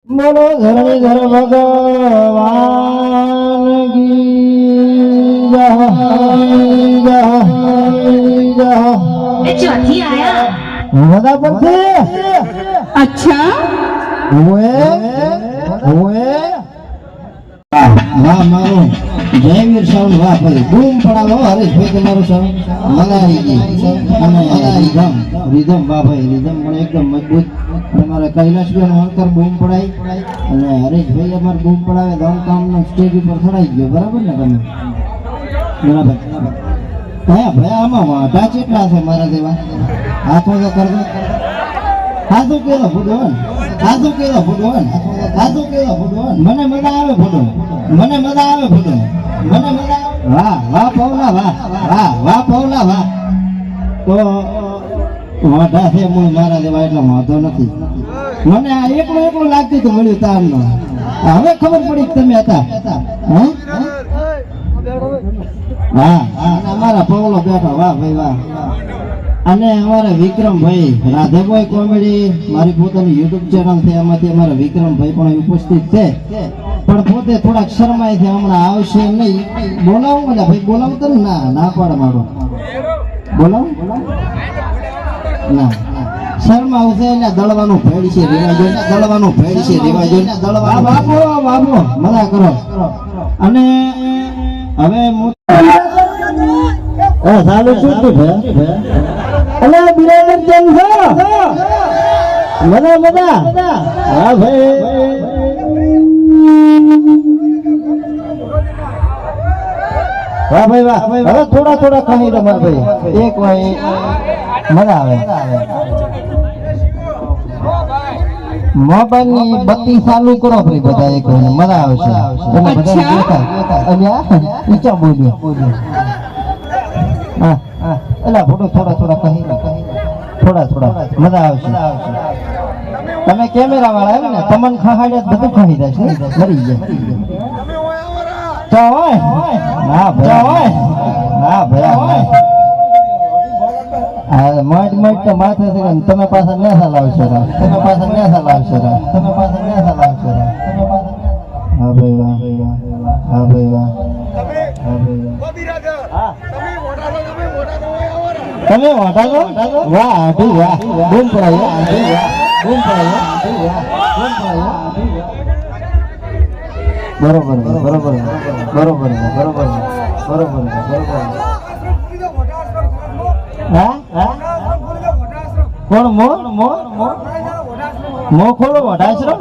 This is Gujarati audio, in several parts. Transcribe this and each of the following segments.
બોલો ધરણીધર ભગવાન કી જય જય જય। ચોથી આયા બધા પરથી अच्छा ઓએ વાહ મારો જયવીર સાઉન્ડ વાહ ભાઈ બૂમ પડાવો હરેશભાઈ તમારું સાઉન્ડ મજા આવી ગઈ અને રીધમ વાહ ભાઈ રીધમ પણ એકદમ મજબૂત અને મારા કૈલાસભાઈ હણકર બૂમ પડાઈ અને હરેશભાઈ અમારે બૂમ પડાવે દમકામનો સ્ટેજ ઉપર ચડાઈ ગયો બરાબર ને તમે બરાબર હા ભાઈ આમાં વાંઢા કેટલા છે મારા જેવા હાથો તો કરજો હાથું કેલો ભગવાન હાથું કેલો ભગવાન હાથું કેલો ભગવાન મને મજા આવે ભગવાન મને મજા આવે ભગવાન મને મજા આવે વાહ વાહ પૌલા વાહ વાહ વાહ પૌલા વાહ તો વાઢા છે મૂળ મારા જેવા એટલો વાંધો નથી મને આ એકલું લાગતું હતું મળ્યું તારનો હવે ખબર પડી કે તમે હતા હા અમારા પૌલો બેઠો વાહ ભાઈ વાહ અને અમારા વિક્રમભાઈ રાધેભાઈ કોમેડી મારી પોતાની યુટ્યુબ ચેનલ છે એમાંથી અમારા વિક્રમભાઈ પણ ઉપસ્થિત છે પણ પોતે થોડાક શરમાય છે હમણાં આવશે નહીં બોલાવું મને ભાઈ બોલાવું તો ના પાડે મારો બોલાવું ના શરમાવું છે એટલે દળવાનું ભેડ છે રિવાજો દળવાનું ભેડ છે રિવાજો દળવાનું બાપો બાપો મજા કરો અને હવે સારું શું ભાઈ અલે બિરાજર કેમ છો મજા હા ભાઈ વાહ ભાઈ વાહ હવે થોડા કહી દો મારા ભાઈ એક ભાઈ મજા આવે મોબાઈલ ની બત્તી ચાલુ કરો ભાઈ બધા એક મજા આવશે એટલે બધા દેખાય ઊંચા બોલ્યો હા એલા ફોટો થોડા કહી થોડા મજા આવશે તમે કેમેરા વાળા આવે ને તમને ખહાડે બધું ખહી જશે મરી જાય ના ભાઈ હા મટ તો માથે છે તમે પાછા નેસા લાવશો હા ભાઈ વાહ તમે વાટાલો વાહ આઢી વાહ બૂમ પડાયો બરોબર હા કોણ મો ખોલો વઢાશરો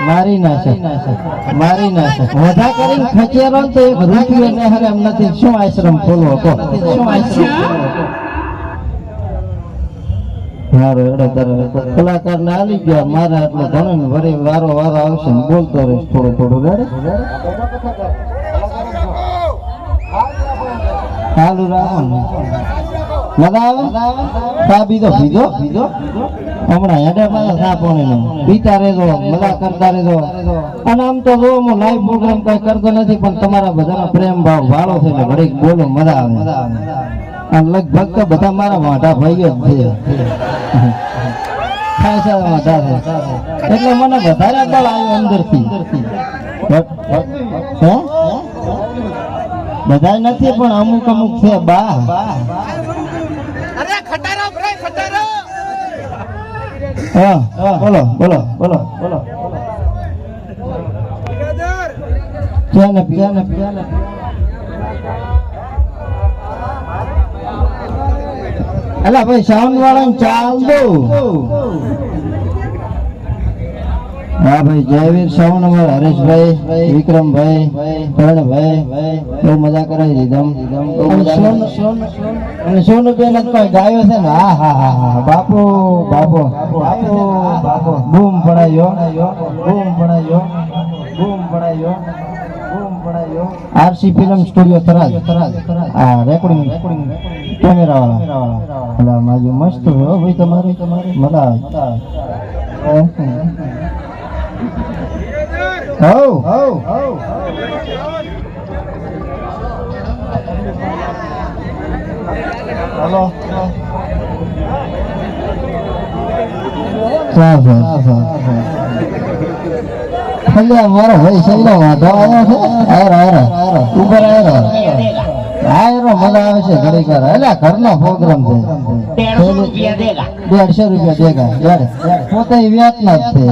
મારી નાશે વધા કરીને ખચેરો તો એક રૂપિયો ને હરે એમ નથી શું આશ્રમ ખોલવો કહો શું આશ્રમ કલાકાર ને આલી ગયા મારા એટલે ઘણું ને વરે વારો આવશે ને બોલતો રહીશ થોડું રેડે ચાલુ રાખો મજા આવે ચા પીધો હમણાં હેડે મારા ચા પાણી પીતા રહેજો મજા કરતા રહેજો અને આમ તો જો હું લાઈવ પ્રોગ્રામ કઈ કરતો નથી પણ તમારા બધાનો પ્રેમ ભાવ વાળો છે એટલે ઘડીક બોલો મજા આવે અને લગભગ તો બધા મારા વાંઢા ભાઈઓ જ છે ખાસા વાંઢા છે એટલે મને વધારે બળ આવ્યો અંદરથી બધા નથી પણ અમુક છે બા હા બોલો ક્યાં અલા ભાઈ સાઉન્ડ વાળા ચાલ દો હા ભાઈ જયવીર સાઉન્ડ અમારા હરેશભાઈ વિક્રમભાઈ કરણભાઈ બહુ મજા કરાવી દીધમ અને સોનુબેન કોઈ ગાયો છે ને હા બાપુ બૂમ પડાયો આરસી ફિલ્મ સ્ટુડિયો થરાદ હા રેકોર્ડિંગ કેમેરા વાળા માજુ મસ્ત હો ભાઈ તમારી મજા આવે હલો મારો ભાઈ સહીનો વાંધો આવ્યો છે. ઉપર આવ્યો મજા આવે છે ઘડી કર. એટલે ઘરનો પ્રોગ્રામ છે. 150 રૂપિયા દેગા પોતે વ્યાજ ના જ છે.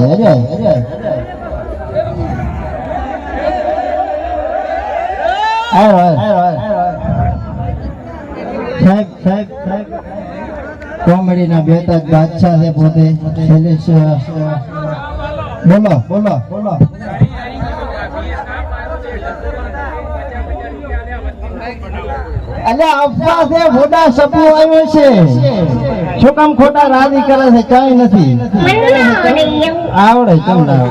સાહેબ કોમેડી ના બેતા બાદશાહ છે પોતે. બોલો અલ્યા અફવા છે. મોટા સપનું આવ્યો છે. શું કામ ખોટા રાજી કરે છે? કઈ નથી આવડે. કેમ ના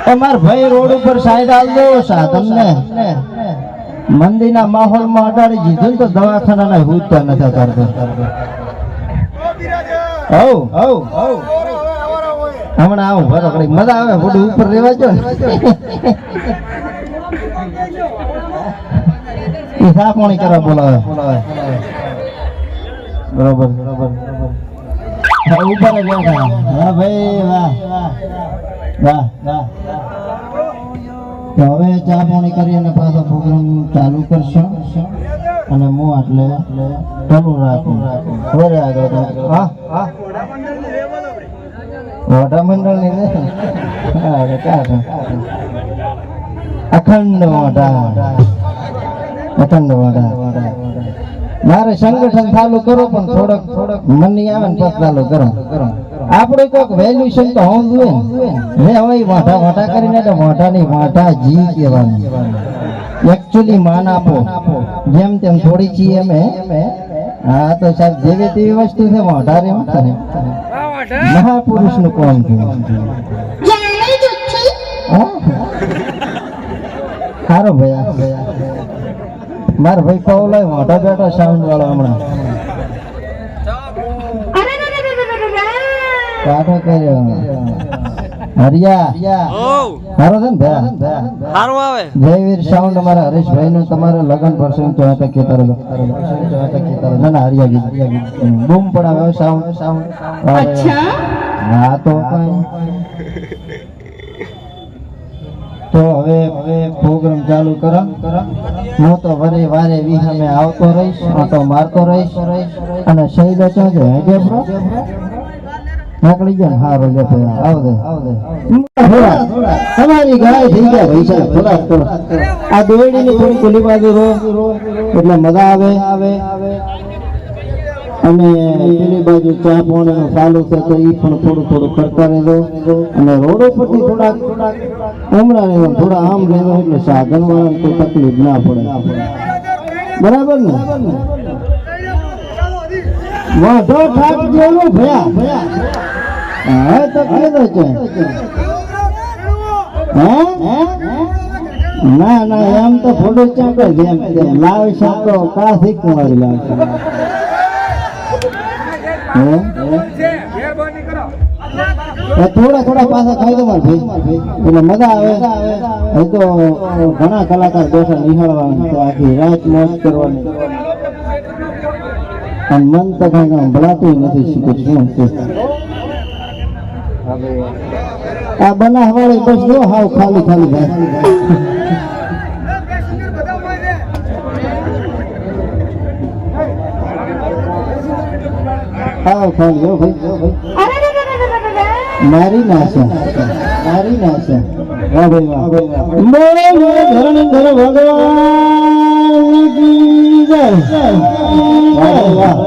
તમાર ભાઈ રોડ ઉપર સાઈડ આવજો. તમને મંદિરના માહોલમાં અડાડી દીધું તો દવાખાના હુજતા નથી કરતો. હમણાં આવું બરોબર મજા આવે. બધું ઉપર રેવા જો એ સાપોણી કરવા બોલાવે. બરોબર ઉપર બેઠા. હા ભાઈ વાહ. તો હવે ચા પાણી કરીને પાછો પ્રોગ્રામ ચાલુ કરશો અને હું એટલે ચાલુ રાખું. મોટા મંડળ ની અખંડ મોટા મારે સંગઠન ચાલુ કરો પણ થોડોક મની આવે ને પછી ચાલુ કરો. આપણે કોઈક વેલ્યુશન તો હોવું જોઈએ ને. હવે મોટા કરીને તો મોટાની મોટા જી કહેવાનું. એકચ્યુઅલી માન આપો. જેમ તેમ થોડી છીએ અમે. હા તો સાહેબ જેવી તેવી વસ્તુ છે. મોટા રે મહાપુરુષ નું કોમ છે. સારો ભાઈ મારા ભાઈ પૌલાય મોટા બેઠા સાઉન્ડ વાળો હમણાં કાઢો કર્યો. હરિયા સારો છે ને ભાઈ? જયવીર સાઉન્ડ અમારા હરીશભાઈ નું તમારે લગન પ્રસંગ 74 ના હરિયા ગીત બૂમ પડાવે સાઉન્ડ. હા તો હવે પ્રોગ્રામ ચાલુ કરો. હું તો વારે વિહામે આવતો રહીશ, આટો મારતો રહીશ. અને શૈલો ચો છે હે બ્રો નાકડી જાય. હારો લે આવદે તમારી ગાય થઈ જાય ભાઈ સાહેબ. થોડા આ દોયડી ની થોડી ખુલ્લી બાજુ રો એટલે મજા આવે. અને પેલી બાજુ ચા પાણીનું ચાલુ છે તો એ પણ થોડું કરતા રહેજો. અને રોડ ઉપરથી થોડા ઉમરા રહેવા, થોડા આમ રહેવા એટલે સાધન વાળા કોઈ તકલીફ ના પડે. બરાબર ને? વાંધો ઠાક જેવું ભયા હા તો કીધો છે. ના એમ તો ફોટો ચાંકો જેમ લાવે સાતો કા શીખવાડી લાવશે. થોડા પાછા ખાઈ દો મારે ભાઈ એટલે મજા આવે. એ તો ઘણા કલાકાર બેઠા નિહાળવાના, આખી રાત મોજ કરવાની. અને મન તો કઈ ભલાતું નથી શીખું. આ બનાવવાળી બસ જો હાવ ખાલી ભાઈ. હાવ ખાલી હો ભાઈ. મારી નાશે. વાહ ભાઈ વાહ. ધરણીધર ભગવાન કી જય. વાહ.